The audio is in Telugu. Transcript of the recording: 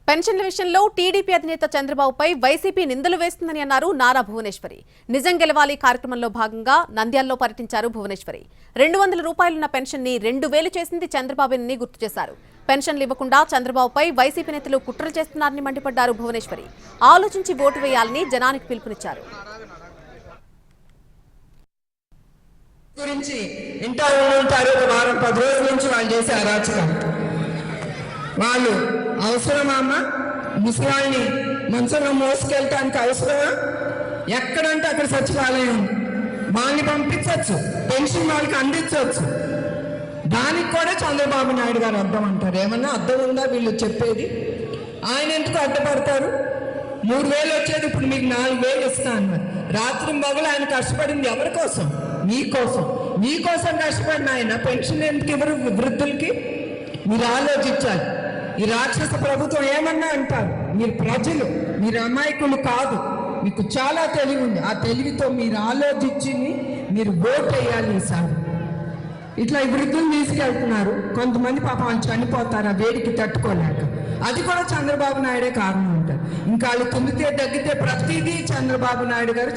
పెన్షన్ల విషయంలో టీడీపీ అధినేత చంద్రబాబుపై వైసీపీ నిందలు వేస్తుందని అన్నారు నారా భువనేశ్వరి. నిజం గెలవాలి కార్యక్రమంలో భాగంగా నంద్యాలలో పర్యటించారు భువనేశ్వరి. 200 రూపాయలున్న పెన్షన్ ని 2000 చేసింది చంద్రబాబుని గుర్తు చేశారు. పెన్షన్లు ఇవ్వకుండా చంద్రబాబుపై వైసీపీ నేతలు కుట్రలు చేస్తున్నారని మండిపడ్డారు భువనేశ్వరి. ఆలోచించి ఓటు వేయాలని జనానికి పిలుపునిచ్చారు. గురించి ఇంటర్ ఉంటారు. ఒక వారం 10 రోజుల నుంచి వాళ్ళు చేసే అరాచకం. వాళ్ళు అవసరమా అమ్మ? ముసలాళ్ళని మంచంలో మోసుకెళ్ళటానికి అవసరమా? ఎక్కడంటే అక్కడ సచివాలయం వాళ్ళని పంపించవచ్చు, పెన్షన్ వాళ్ళకి అందించవచ్చు. దానికి కూడా చంద్రబాబు నాయుడు గారు అర్థం అంటారు. ఏమన్నా అర్థం ఉందా వీళ్ళు చెప్పేది? ఆయన ఎందుకు అడ్డపడతారు? 3000 వచ్చేది ఇప్పుడు మీకు 4000 ఇస్తా అన్నారు. రాత్రి మగలు ఆయన కష్టపడింది ఎవరి కోసం? మీకోసం కష్టపడిన ఆయన పెన్షన్ ఎందుకు ఇవ్వరు వృద్ధులకి? మీరు ఆలోచించాలి. ఈ రాక్షస ప్రభుత్వం ఏమన్నా అంటారు, మీరు ప్రజలు, మీరు అమాయకులు కాదు, మీకు చాలా తెలివి ఉంది. ఆ తెలివితో మీరు ఆలోచించి మీరు ఓటు వేయాలి. ఈసారి ఇట్లా ఈ వృద్ధులు తీసుకెళ్తున్నారు. కొంతమంది పాపం చనిపోతారు ఆ వేడికి తట్టుకోలేక. అది కూడా చంద్రబాబు నాయుడే కారణం ఉంటారు. ఇంకా వాళ్ళు తుమ్మితే దగ్గితే ప్రతిదీ చంద్రబాబు నాయుడు గారు